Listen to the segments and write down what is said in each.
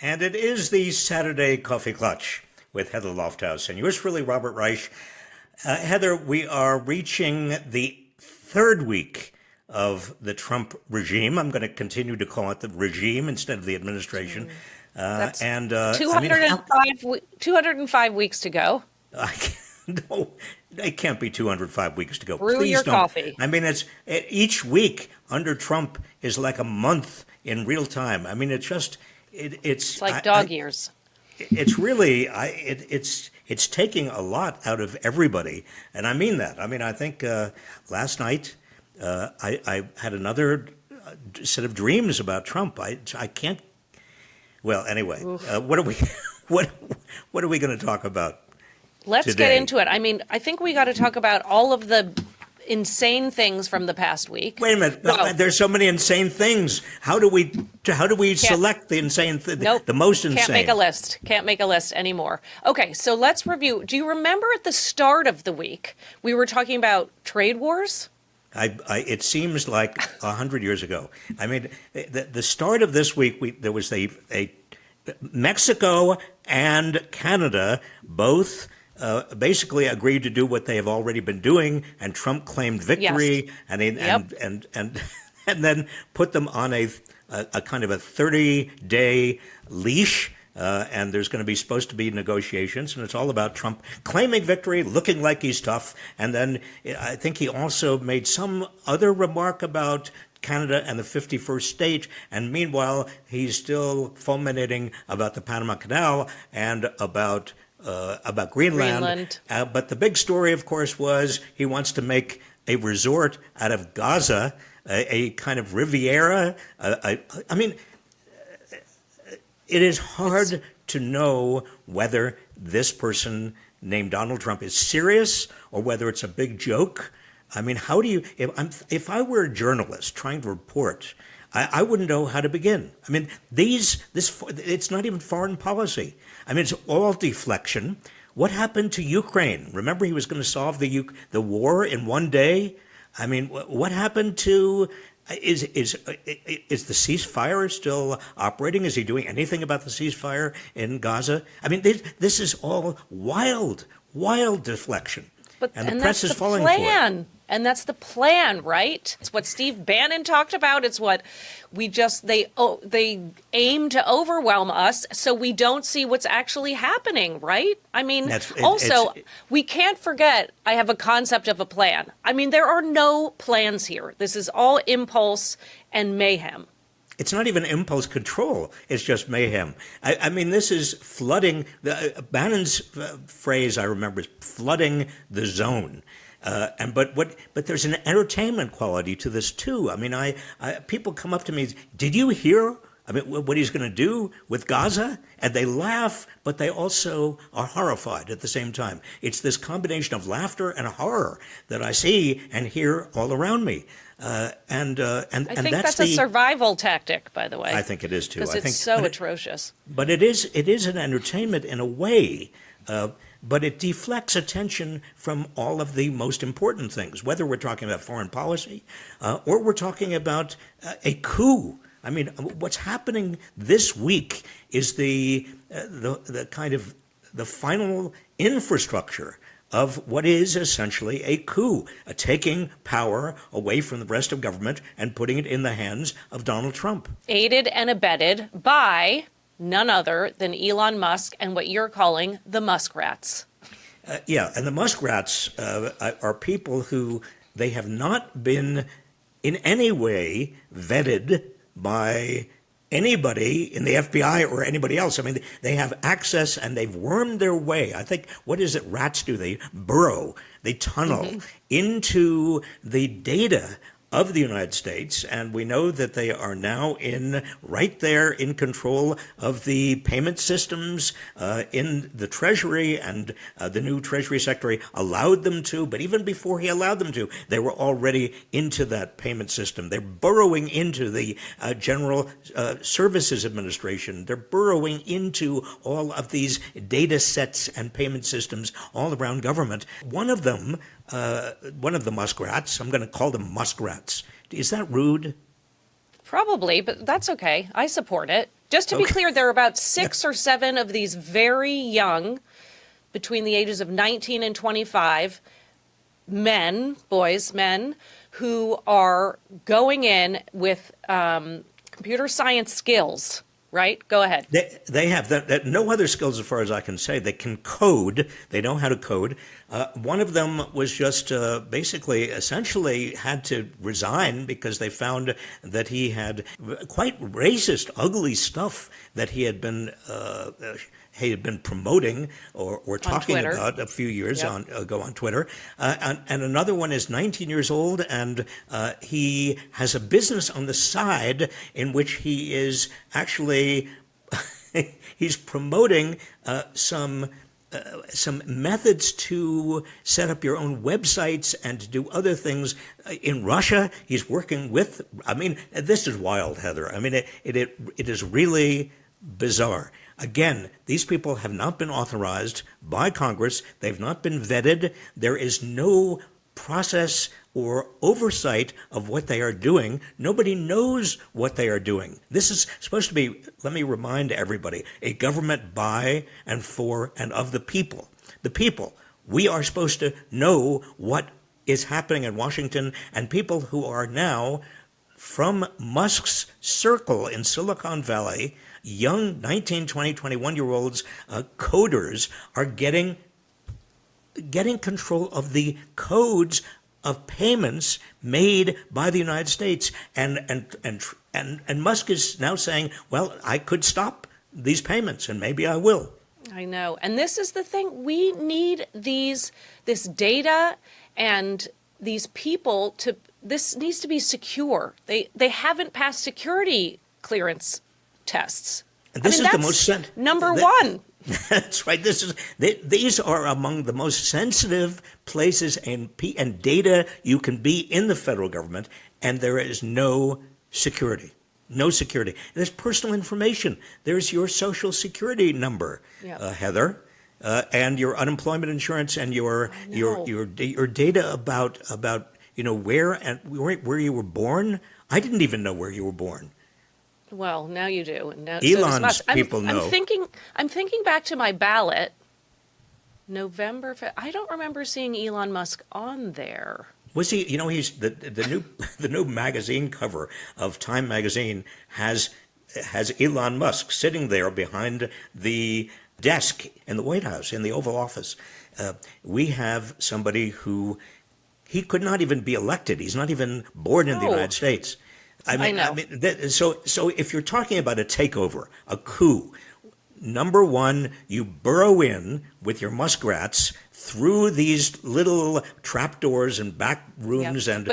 And it is the Saturday Coffee Klatch with Heather Lofthouse and yours truly, Robert Reich. Heather, we are reaching the third week of the Trump regime. I'm going to continue to call it the regime instead of the administration. That's and 205 weeks to go. I can't, no, it can't be 205 weeks to go. Brew Please your don't. coffee. I mean, it's each week under Trump is like a month in real time. I mean, it's just It's like dog years. It's really it's taking a lot out of everybody, and I mean that. I mean, I think last night I had another set of dreams about Trump. I can't. Well, anyway, what are we what are we going to talk about? Let's today? get into it. I mean, I think we got to talk about all of the insane things from the past week. Wait a minute. No, there's so many insane things. How do we select the insane Nope. the most insane? Can't make a list. Can't make a list anymore. Okay, so let's review. Do you remember at the start of the week we were talking about trade wars? It seems like 100 years ago. I mean, the start of this week, there was a Mexico and Canada both basically agreed to do what they have already been doing, and Trump claimed victory, Yes. and then put them on a kind of a 30-day leash. And there's going to be supposed to be negotiations, and it's all about Trump claiming victory, looking like he's tough. And then I think he also made some other remark about Canada and the 51st state. And meanwhile, he's still fulminating about the Panama Canal and about Greenland. But the big story, of course, was he wants to make a resort out of Gaza, a kind of Riviera. I mean, it is hard to know whether this person named Donald Trump is serious or whether it's a big joke. I mean, how do you, if I were a journalist trying to report, I wouldn't know how to begin. I mean, it's not even foreign policy. I mean, it's all deflection. What happened to Ukraine? Remember, he was going to solve the war in one day. I mean, what happened to? Is the ceasefire still operating? Is he doing anything about the ceasefire in Gaza? I mean, this is all wild deflection. And the press is falling for it. And that's the plan, right? It's what Steve Bannon talked about. It's what they aim to overwhelm us so we don't see what's actually happening, right? I mean, we can't forget I have a concept of a plan. I mean, there are no plans here. This is all impulse and mayhem. It's not even impulse control. It's just mayhem. I mean, this is flooding. Bannon's phrase, I remember, is flooding the zone. But there's an entertainment quality to this too. I mean, people come up to me, did you hear? I mean, what he's going to do with Gaza? And they laugh, but they also are horrified at the same time. It's this combination of laughter and horror that I see and hear all around me. I think that's a survival tactic, by the way. I think it is too. Because it's so atrocious. But it is an entertainment in a way. But it deflects attention from all of the most important things, whether we're talking about foreign policy or we're talking about a coup. I mean, what's happening this week is the kind of the final infrastructure of what is essentially a coup, taking power away from the rest of government and putting it in the hands of Donald Trump. Aided and abetted by none other than Elon Musk and what you're calling the muskrats. And the muskrats are people who they have not been in any way vetted by anybody in the FBI or anybody else. I mean, they have access and they've wormed their way. I think, what is it rats do? They burrow, they tunnel into the data of the United States, and we know that they are now right there in control of the payment systems in the Treasury, and the new Treasury Secretary allowed them to, but even before he allowed them to, they were already into that payment system. They're burrowing into the General Services Administration. They're burrowing into all of these data sets and payment systems all around government. One of the muskrats, I'm going to call them muskrats. Is that rude? Probably, but that's okay. I support it. Just to be clear, there are about 6 or 7 of these very young, between the ages of 19 and 25, men, who are going in with computer science skills, right? Go ahead. They have that, no other skills as far as I can say. They can code. They know how to code. One of them was just essentially had to resign because they found that he had quite racist, ugly stuff that he had been promoting or talking about a few years ago on Twitter. And another one is 19 years old, and he has a business on the side in which he is actually he's promoting some methods to set up your own websites and to do other things. In Russia, he's working with, this is wild, Heather. It is really bizarre. Again, these people have not been authorized by Congress. They've not been vetted. There is no process or oversight of what they are doing. Nobody knows what they are doing. This is supposed to be, let me remind everybody, a government by and for and of the people. The people. We are supposed to know what is happening in Washington, and people who are now from Musk's circle in Silicon Valley, young 19, 20, 21-year-olds, coders, are getting control of the codes of payments made by the United States. And Musk is now saying, well, I could stop these payments, and maybe I will. I know. And this is the thing. We need this data and these people this needs to be secure. They haven't passed security clearance tests. And this is the most number one. That's right. These are among the most sensitive places and data you can be in the federal government, and there is no security. No security. There's personal information. There's your social security number, Heather, and your unemployment insurance, and your data about where you were born. I didn't even know where you were born. Well, now you do. And now, Elon's people know. I'm thinking back to my ballot. November 5th. I don't remember seeing Elon Musk on there. Was he? He's the new magazine cover of Time magazine has Elon Musk sitting there behind the desk in the White House in the Oval Office. We have somebody who he could not even be elected. He's not even born in the United States. I know. So if you're talking about a takeover, a coup, number one, you burrow in with your muskrats through these little trapdoors and back rooms and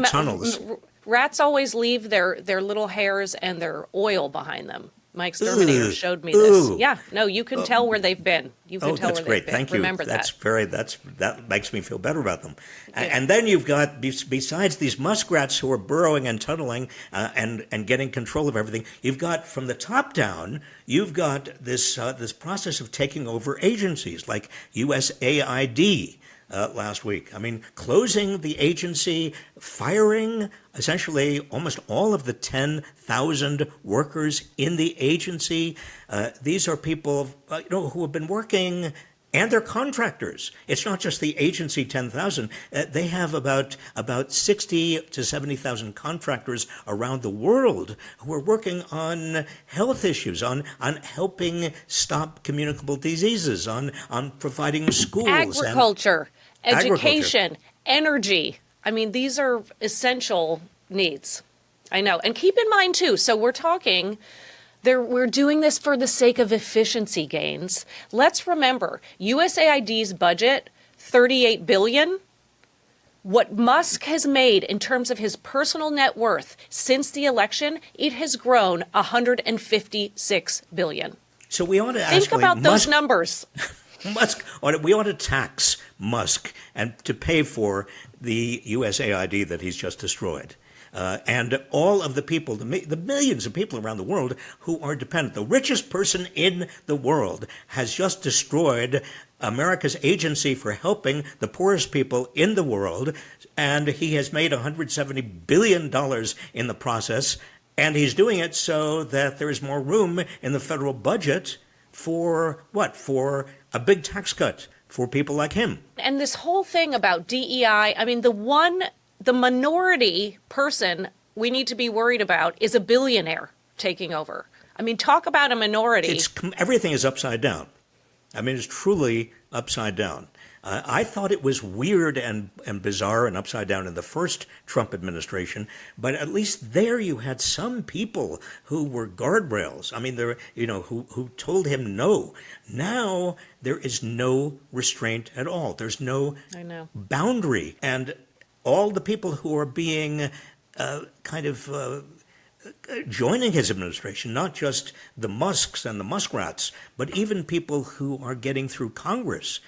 tunnels. Rats always leave their little hairs and their oil behind them. My exterminator showed me this. Yeah, no, you can tell where they've been. You can tell where they've been. That's great. Thank you. Remember that. That makes me feel better about them. And then you've got, besides these muskrats who are burrowing and tunneling and getting control of everything, you've got from the top down, you've got this process of taking over agencies like USAID. Last week. Closing the agency, firing essentially almost all of the 10,000 workers in the agency. These are people, who have been working, and they're contractors. It's not just the agency 10,000. They have about 60 to 70,000 contractors around the world who are working on health issues, on helping stop communicable diseases, on providing schools. Agriculture. Education, energy. These are essential needs. I know. And keep in mind, too, so we're doing this for the sake of efficiency gains. Let's remember, USAID's budget, $38 billion. What Musk has made in terms of his personal net worth since the election, it has grown $156 billion. So we ought to think about those numbers. We ought to tax Musk and to pay for the USAID that he's just destroyed. And all of the people, the millions of people around the world who are dependent. The richest person in the world has just destroyed America's agency for helping the poorest people in the world, and he has made $170 billion in the process. And he's doing it so that there is more room in the federal budget for what? For a big tax cut for people like him. And this whole thing about DEI, I mean, the minority person we need to be worried about is a billionaire taking over. I mean, talk about a minority. Everything is upside down. I mean, it's truly upside down. I thought it was weird and bizarre and upside down in the first Trump administration, but at least there you had some people who were guardrails. I mean, who told him no. Now there is no restraint at all. There's no boundary, and all the people who are being joining his administration, not just the Musks and the Muskrats, but even people who are getting through Congress,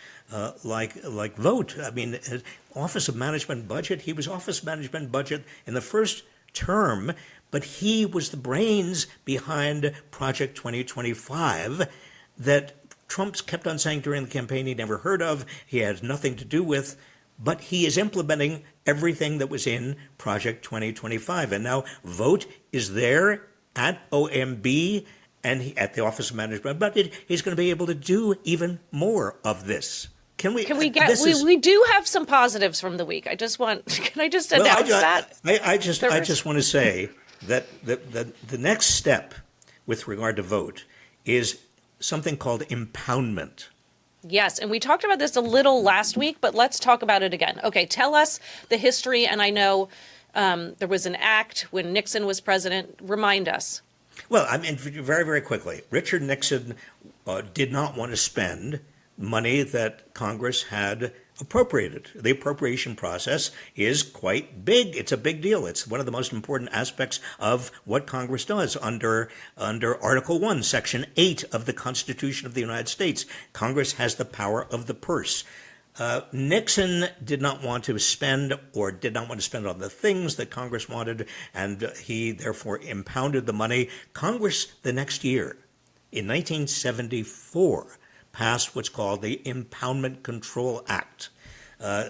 like Vogt. I mean, Office of Management Budget. He was Office Management Budget in the first term, but he was the brains behind Project 2025 that Trump kept on saying during the campaign he never heard of, he had nothing to do with. But he is implementing everything that was in Project 2025. And now Vogt is there at OMB and at the Office of Management Budget. He's going to be able to do even more of this. We do have some positives from the week. Can I just announce that? I just want to say that the next step with regard to Vogt is something called impoundment. Yes, and we talked about this a little last week, but let's talk about it again. Okay, tell us the history, and I know there was an act when Nixon was president. Remind us. Well, I mean, very, very quickly, Richard Nixon did not want to spend money that Congress had appropriated. The appropriation process is quite big. It's a big deal. It's one of the most important aspects of what Congress does under Article 1, Section 8 of the Constitution of the United States. Congress has the power of the purse. Nixon did not want to spend on the things that Congress wanted, and he therefore impounded the money. Congress the next year, in 1974, passed what's called the Impoundment Control Act,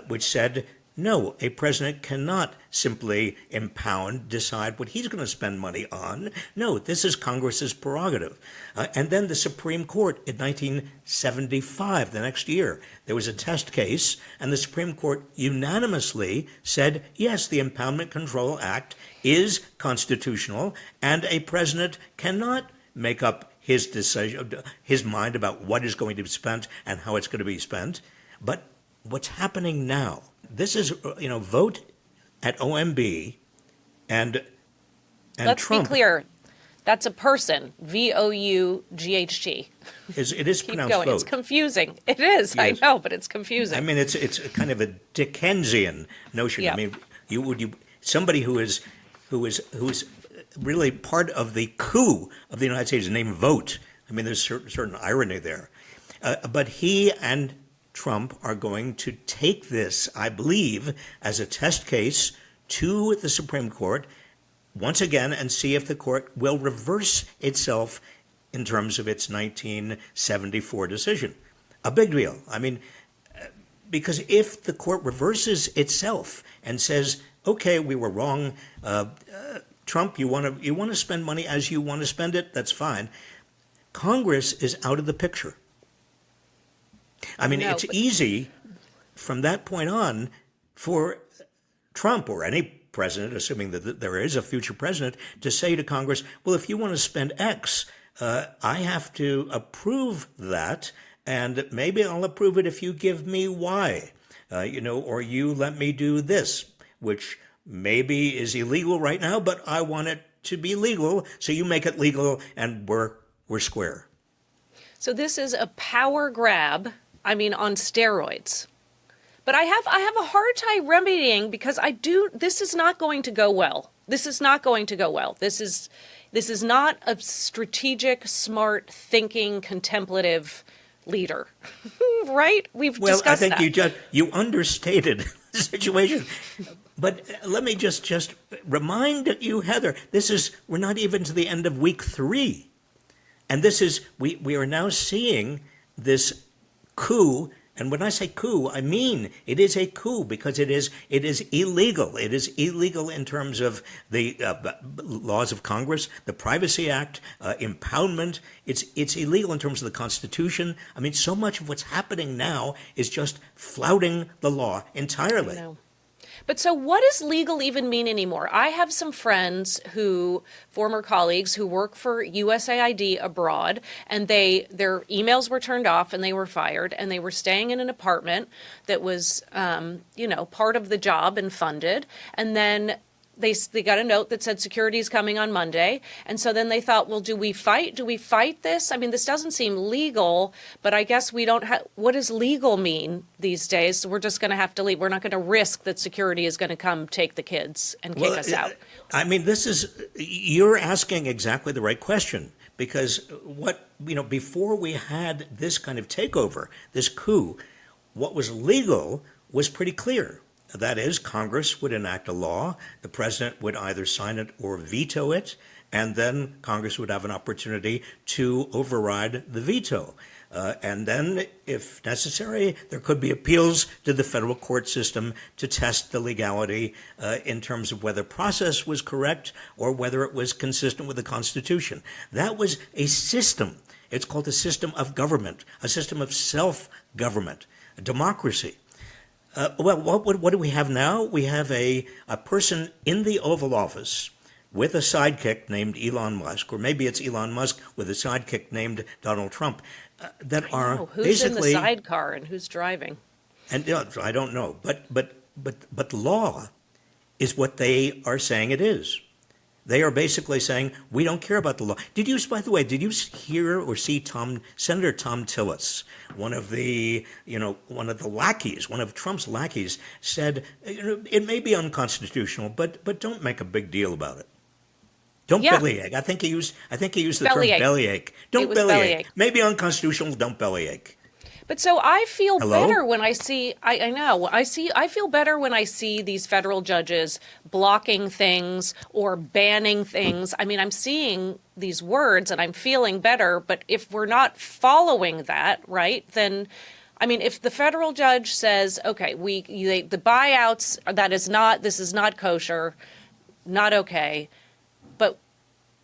which said, no, a president cannot simply decide what he's going to spend money on. No, this is Congress's prerogative. And then the Supreme Court in 1975, the next year, there was a test case, and the Supreme Court unanimously said, yes, the Impoundment Control Act is constitutional, and a president cannot make up his decision, his mind about what is going to be spent and how it's going to be spent. But what's happening now, this is, Vogt at OMB and Let's Trump. Be clear. That's a person, Vought. It is Keep pronounced going. Vogt. It's confusing. It is. Yes. I know, but it's confusing. I mean, it's kind of a Dickensian notion. Yeah. I mean, somebody who is really part of the coup of the United States named Vogt. I mean, there's certain irony there. But he and Trump are going to take this, I believe, as a test case to the Supreme Court once again and see if the court will reverse itself in terms of its 1974 decision. A big deal. I mean, because if the court reverses itself and says, okay, we were wrong, Trump, you want to spend money as you want to spend it, that's fine. Congress is out of the picture. I mean, it's easy from that point on for Trump or any president, assuming that there is a future president, to say to Congress, well, if you want to spend X, I have to approve that, and maybe I'll approve it if you give me Y, or you let me do this, which maybe is illegal right now, but I want it to be legal, so you make it legal, and we're square. So this is a power grab, on steroids. But I have a hard time remedying because this is not going to go well. This is not going to go well. This is not a strategic, smart, thinking, contemplative leader. Right? We've discussed that. I think you understated the situation. But let me just remind you, Heather, we're not even to the end of week 3. And we are now seeing this coup And when I say coup, I mean it is a coup because it is illegal. It is illegal in terms of the laws of Congress, the Privacy Act, impoundment. It's illegal in terms of the Constitution. I mean, so much of what's happening now is just flouting the law entirely. I know. But so what does legal even mean anymore? I have some friends former colleagues who work for USAID abroad, and their emails were turned off and they were fired, and they were staying in an apartment that was, part of the job and funded. And then they got a note that said security is coming on Monday. And so then they thought, well, do we fight this? I mean, this doesn't seem legal, but I guess we don't have, what does legal mean these days? So we're just going to have to leave. We're not going to risk that security is going to come take the kids and kick us out. I mean, you're asking exactly the right question, because before we had this kind of takeover, this coup, what was legal was pretty clear. That is, Congress would enact a law, the president would either sign it or veto it, and then Congress would have an opportunity to override the veto. And then, if necessary, there could be appeals to the federal court system to test the legality in terms of whether process was correct or whether it was consistent with the Constitution. That was a system. It's called a system of government, a system of self-government, a democracy. What do we have now? We have a person in the Oval Office with a sidekick named Elon Musk, or maybe it's Elon Musk with a sidekick named Donald Trump, that are who's basically in the sidecar and who's driving. And I don't know, but law is what they are saying it is. They are basically saying, we don't care about the law. By the way, did you hear or see Senator Tom Tillis, one of the lackeys, one of Trump's lackeys, said, it may be unconstitutional, but don't make a big deal about it. Don't bellyache. I think he used the term bellyache. Don't bellyache. Maybe unconstitutional, don't bellyache. But so I feel better when I see, I feel better when I see these federal judges blocking things or banning things. I mean, I'm seeing these words and I'm feeling better, but if we're not following that, right, then, I mean, if the federal judge says, okay, the buyouts, this is not kosher, not okay, but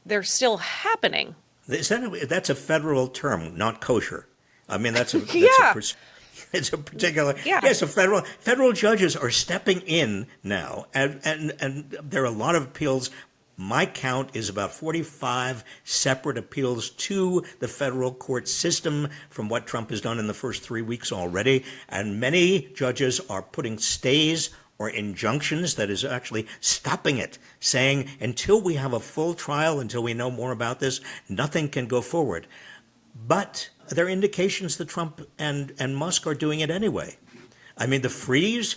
they're still happening. That's a federal term, not kosher. I mean, it's a particular. Yeah. Yes, federal judges are stepping in now, and there are a lot of appeals. My count is about 45 separate appeals to the federal court system from what Trump has done in the first 3 weeks already, and many judges are putting stays or injunctions, that is actually stopping it, saying until we have a full trial, until we know more about this, nothing can go forward. But there are indications that Trump and Musk are doing it anyway. I mean, the freeze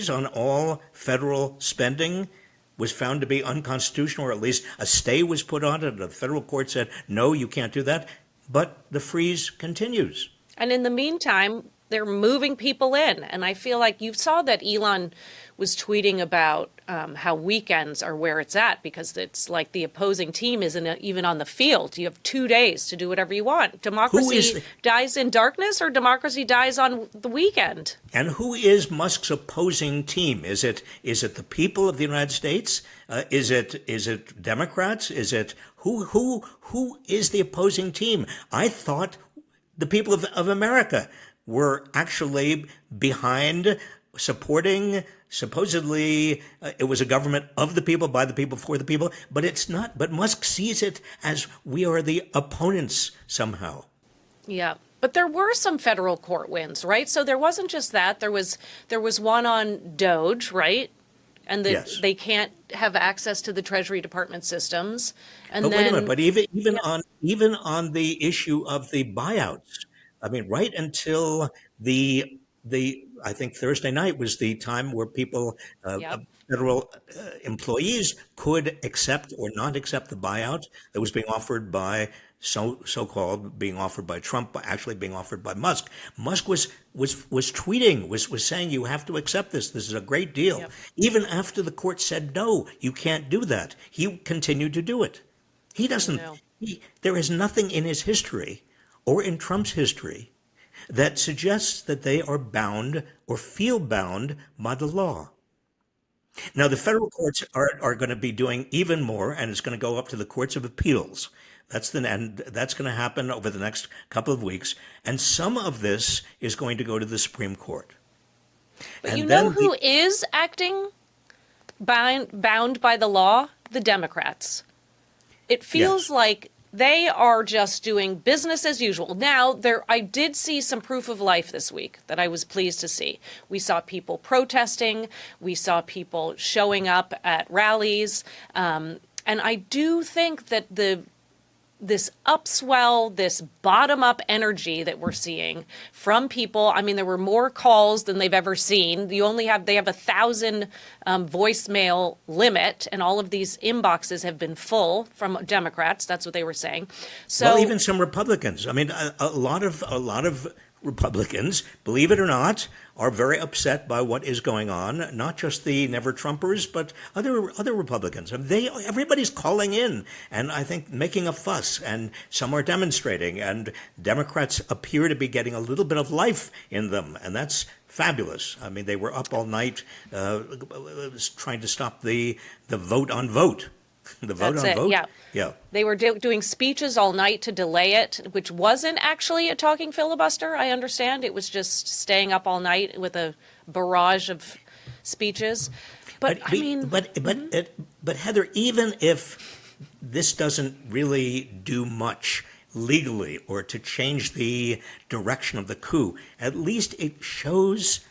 on all federal spending was found to be unconstitutional, or at least a stay was put on it. The federal court said, no, you can't do that. But the freeze continues. And in the meantime, they're moving people in. And I feel like you saw that Elon was tweeting about how weekends are where it's at, because it's like the opposing team isn't even on the field. You have 2 days to do whatever you want. Democracy dies in darkness, or democracy dies on the weekend. And who is Musk's opposing team? Is it the people of the United States? Is it Democrats? Is it who is the opposing team? I thought the people of America were actually behind supporting, supposedly it was a government of the people, by the people, for the people, but it's not. But Musk sees it as we are the opponents somehow. Yeah. But there were some federal court wins, right? So there wasn't just that. There was one on Doge, right? And Yes. they can't have access to the Treasury Department systems. And But then, wait a minute, but even on the issue of the buyouts, I mean, right until the I think Thursday night was the time where people, Yep. federal employees, could accept or not accept the buyout that was being offered by so-called being offered by Trump, but actually being offered by Musk. Musk was tweeting, was saying, you have to accept this. This is a great deal. Yep. Even after the court said, no, you can't do that, he continued to do it. He doesn't. know. There is nothing in his history or in Trump's history that suggests that they are bound or feel bound by the law. Now, the federal courts are going to be doing even more, and it's going to go up to the courts of appeals. And that's going to happen over the next couple of weeks. And some of this is going to go to the Supreme Court. But and you know who is acting bound by the law? The Democrats. It feels like they are just doing business as usual. Now, I did see some proof of life this week that I was pleased to see. We saw people protesting. We saw people showing up at rallies. And I do think that this upswell, this bottom-up energy that we're seeing from people. I mean, there were more calls than they've ever seen. They have 1,000 voicemail limit, and all of these inboxes have been full from Democrats. That's what they were saying. So, well, even some Republicans. I mean, a lot of Republicans, believe it or not, are very upset by what is going on. Not just the Never Trumpers, but other Republicans. I mean, everybody's calling in and I think making a fuss, and some are demonstrating. And Democrats appear to be getting a little bit of life in them, and that's fabulous. I mean, they were up all night trying to stop the vote on vote. The vote on vote? Yeah. They were doing speeches all night to delay it, which wasn't actually a talking filibuster, I understand. It was just staying up all night with a barrage of speeches. But Heather, even if this doesn't really do much legally or to change the direction of the coup, at least it shows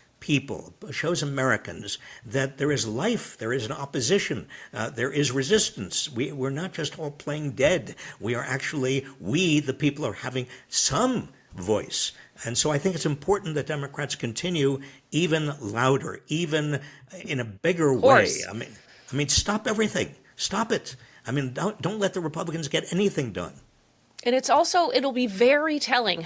Americans that there is life, there is an opposition, there is resistance. We're not just all playing dead. We, the people, are having some voice. And so I think it's important that Democrats continue even louder, even in a bigger way. I mean, stop everything. Stop it. I mean, don't let the Republicans get anything done. And it'll be very telling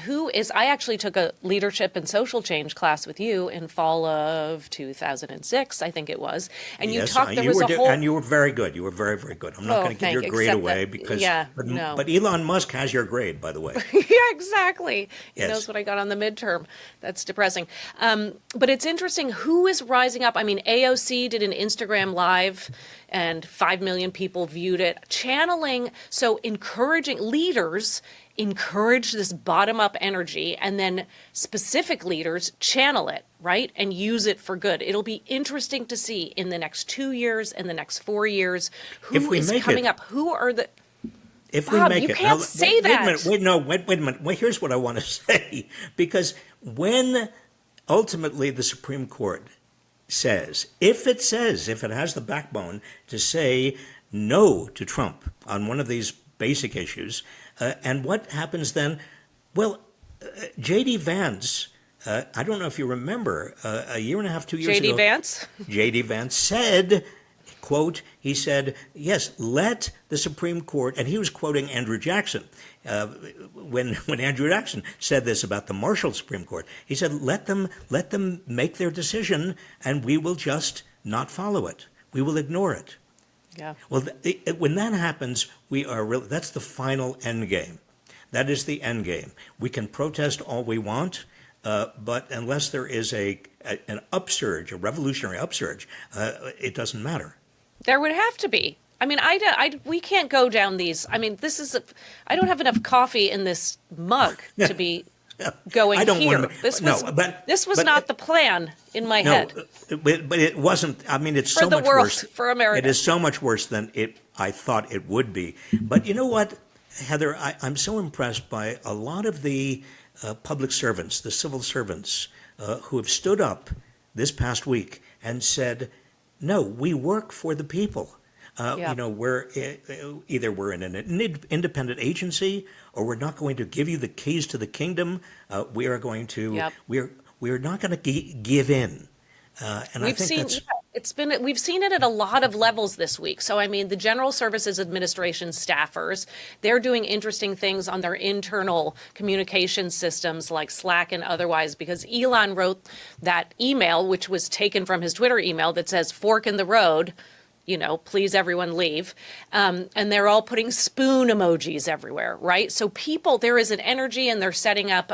I actually took a leadership and social change class with you in fall of 2006, I think it was. And yes, and you were very good. You were very, very good. I'm not going to give your grade away but Elon Musk has your grade, by the way. Yeah, exactly. He knows what I got on the midterm. That's depressing. But it's interesting who is rising up. I mean, AOC did an Instagram Live and 5 million people viewed it, encouraging leaders, encourage this bottom-up energy, and then specific leaders channel it, right, and use it for good. It'll be interesting to see in the next 2 years and the next 4 years who is coming up. Who are the... If Bob, we make you it, can't say that. Wait a minute. Wait, here's what I want to say. Because when ultimately the Supreme Court says, if it has the backbone to say no to Trump on one of these basic issues, and what happens then? Well, J.D. Vance, I don't know if you remember, a year and a half, 2 years ago. J.D. Vance said, quote, he said, yes, let the Supreme Court, and he was quoting Andrew Jackson, when Andrew Jackson said this about the Marshall Supreme Court. He said, let them make their decision, and we will just not follow it. We will ignore it. Yeah. Well, when that happens, that's the final end game. That is the end game. We can protest all we want, but unless there is an upsurge, a revolutionary upsurge, it doesn't matter. There would have to be. I mean, we can't go down these. I mean, I don't have enough coffee in this mug to be going here. This was not the plan in my head. But it wasn't. I mean, it's for so the much world, worse. For America. It is so much worse than I thought it would be. But you know what, Heather? I'm so impressed by a lot of the public servants, the civil servants, who have stood up this past week and said, no, we work for the people. You know, we're in an independent agency, or we're not going to give you the keys to the kingdom. We are going to we're not going to give in. And I think we've seen it at a lot of levels this week. So, I mean, the General Services Administration staffers, they're doing interesting things on their internal communication systems like Slack and otherwise, because Elon wrote that email, which was taken from his Twitter email that says fork in the road. please everyone leave. And they're all putting spoon emojis everywhere, right? So there is an energy, and they're setting up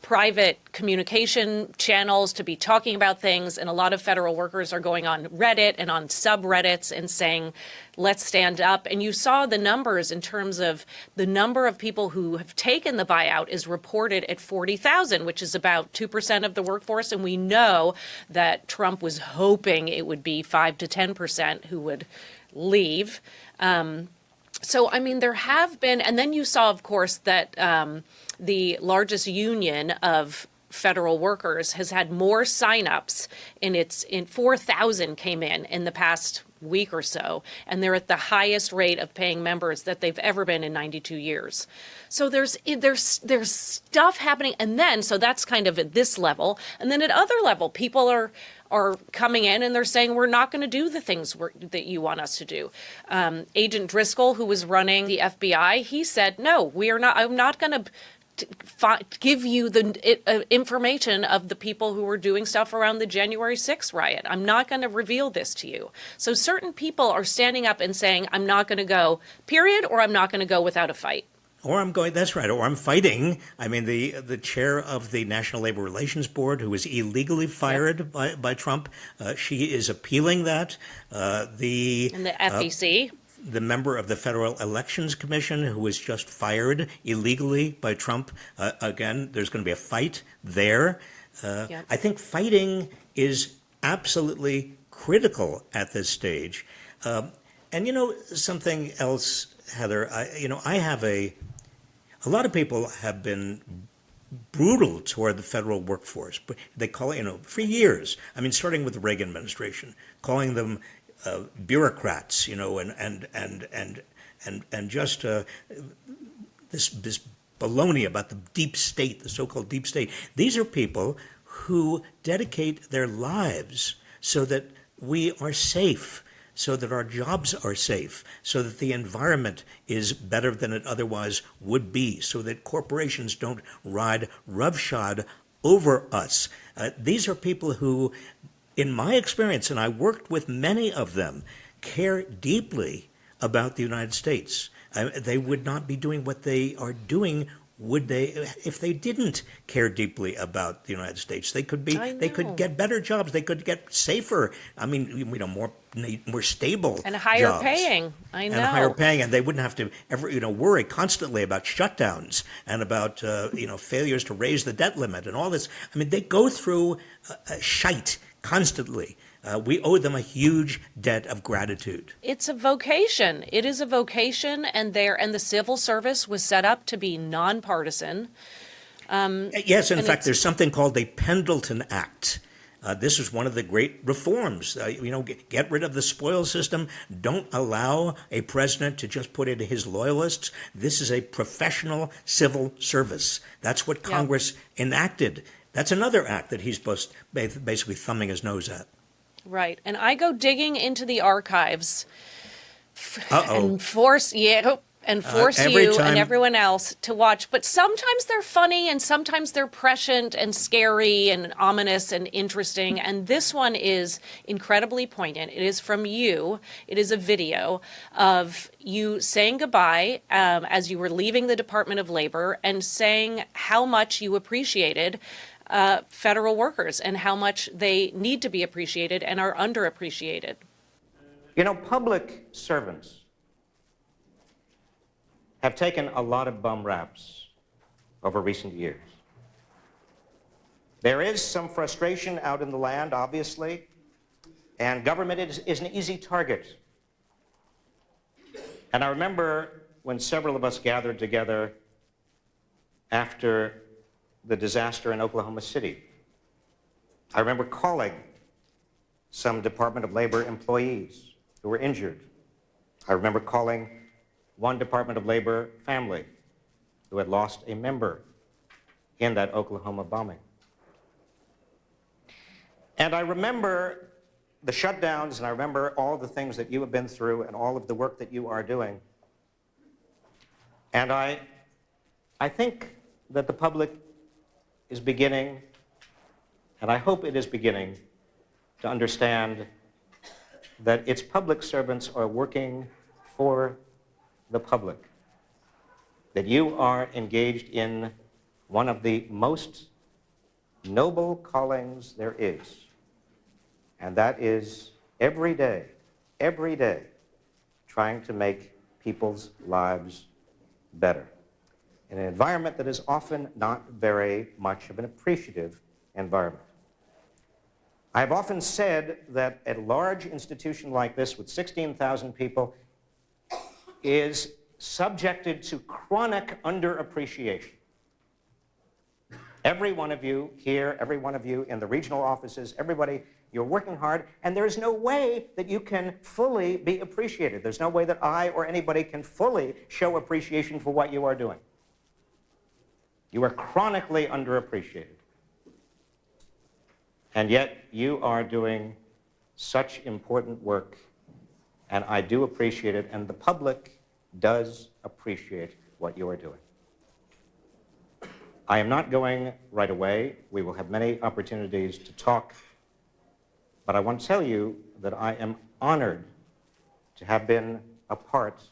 private communication channels to be talking about things. And a lot of federal workers are going on Reddit and on subreddits and saying, let's stand up. And you saw the numbers in terms of the number of people who have taken the buyout is reported at 40,000, which is about 2% of the workforce. And we know that Trump was hoping it would be 5 to 10% who would leave. So, I mean, there have been, and then you saw, of course, that the largest union of federal workers has had more signups in 4,000 came in the past week or so, and they're at the highest rate of paying members that they've ever been in 92 years. So there's stuff happening, and then so that's kind of at this level, and then at other level, people are coming in and they're saying, we're not going to do the things that you want us to do. Agent Driscoll, who was running the FBI, he said, no, we are not. I'm not going to give you the information of the people who were doing stuff around the January 6th riot. I'm not going to reveal this to you. So certain people are standing up and saying, I'm not going to go, period, or I'm not going to go without a fight. Or I'm going, that's right, or I'm fighting. I mean, the chair of the National Labor Relations Board, who was illegally fired by Trump, she is appealing that. And the FEC. The member of the Federal Elections Commission, who was just fired illegally by Trump. Again, there's going to be a fight there. I think fighting is absolutely critical at this stage. And something else, Heather, I have a lot of people have been brutal toward the federal workforce, but they call it, for years. I mean, starting with the Reagan administration, calling them bureaucrats, and just this baloney about the deep state, the so-called deep state. These are people who dedicate their lives so that we are safe, so that our jobs are safe, so that the environment is better than it otherwise would be, so that corporations don't ride roughshod over us. These are people who, in my experience, and I worked with many of them, care deeply about the United States. They would not be doing what they are doing, would they, if they didn't care deeply about the United States. They could get better jobs. They could get safer. I mean, more stable and higher jobs. Paying. I know. And higher paying, and they wouldn't have to ever, worry constantly about shutdowns and about, failures to raise the debt limit and all this. I mean, they go through shite constantly. We owe them a huge debt of gratitude. It's a vocation. It is a vocation, and the civil service was set up to be nonpartisan. Yes, in fact, there's something called the Pendleton Act. This is one of the great reforms. Get rid of the spoils system. Don't allow a president to just put in his loyalists. This is a professional civil service. That's what Congress enacted. That's another act that he's basically thumbing his nose at. Right. And I go digging into the archives and force you and everyone else to watch. But sometimes they're funny and sometimes they're prescient and scary and ominous and interesting. And this one is incredibly poignant. It is from you. It is a video of you saying goodbye as you were leaving the Department of Labor and saying how much you appreciated federal workers and how much they need to be appreciated and are underappreciated. Public servants have taken a lot of bum raps over recent years. There is some frustration out in the land, obviously, and government is an easy target. And I remember when several of us gathered together after the disaster in Oklahoma City. I remember calling some Department of Labor employees who were injured. I remember calling one Department of Labor family who had lost a member in that Oklahoma bombing. And I remember the shutdowns, and I remember all the things that you have been through and all of the work that you are doing. And I think that the public is beginning, and I hope it is beginning, to understand that its public servants are working for the public, that you are engaged in one of the most noble callings there is, and that is every day, trying to make people's lives better in an environment that is often not very much of an appreciative environment. I've often said that a large institution like this with 16,000 people is subjected to chronic underappreciation. Every one of you here, every one of you in the regional offices, everybody, you're working hard, and there's no way that you can fully be appreciated. There's no way that I or anybody can fully show appreciation for what you are doing. You are chronically underappreciated. And yet you are doing such important work, and I do appreciate it, and the public does appreciate what you are doing. I am not going right away. We will have many opportunities to talk, but I want to tell you that I am honored to have been a part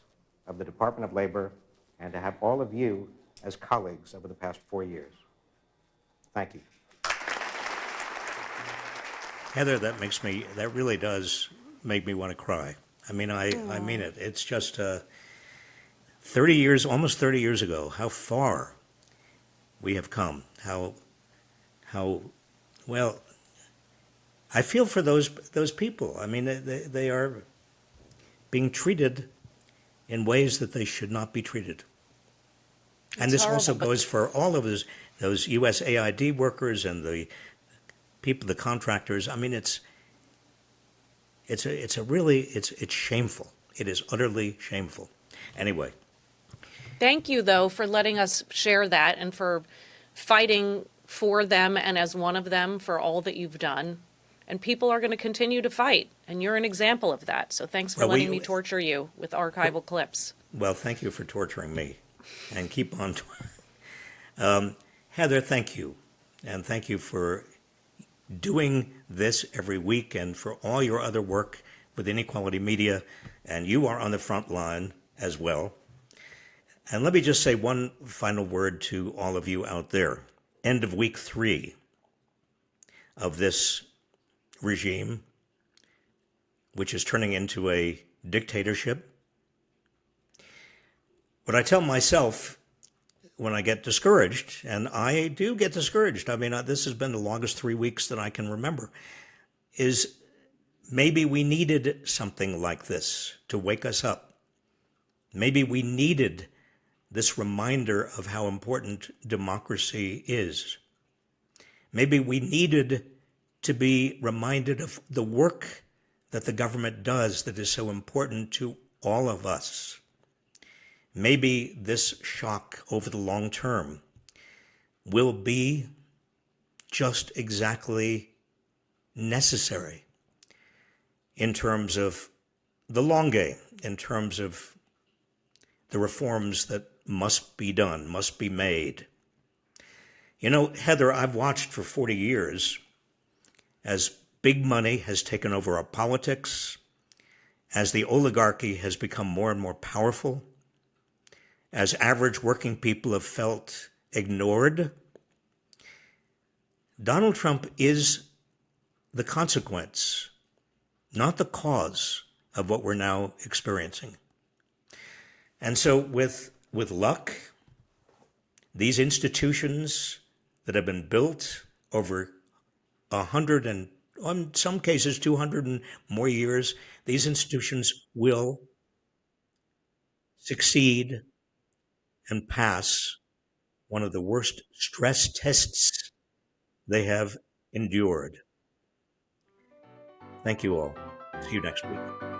of the Department of Labor and to have all of you as colleagues over the past 4 years. Thank you. Heather, that really does make me want to cry. I mean, I mean it. It's just 30 years, almost 30 years ago, how far we have come. How well, I feel for those people. I mean, they are being treated in ways that they should not be treated. And this also goes for all of those USAID workers and the people, the contractors. I mean, it's shameful. It is utterly shameful. Anyway. Thank you, though, for letting us share that and for fighting for them and as one of them for all that you've done. And people are going to continue to fight, and you're an example of that. So thanks for letting me torture you with archival clips. Well, thank you for torturing me, and keep on. Heather, thank you, and thank you for doing this every week and for all your other work with Inequality Media, and you are on the front line as well. And let me just say one final word to all of you out there. End of week 3 of this regime, which is turning into a dictatorship. What I tell myself when I get discouraged, and I do get discouraged, I mean, this has been the longest 3 weeks that I can remember, is maybe we needed something like this to wake us up. Maybe we needed this reminder of how important democracy is. Maybe we needed to be reminded of the work that the government does that is so important to all of us. Maybe this shock over the long term will be just exactly necessary in terms of the long game, in terms of the reforms that must be done, must be made. You know, Heather, I've watched for 40 years as big money has taken over our politics, as the oligarchy has become more and more powerful, as average working people have felt ignored. Donald Trump is the consequence, not the cause of what we're now experiencing. And so with luck, these institutions that have been built over 100 and, in some cases, 200 and more years, these institutions will succeed and pass one of the worst stress tests they have endured. Thank you all. See you next week.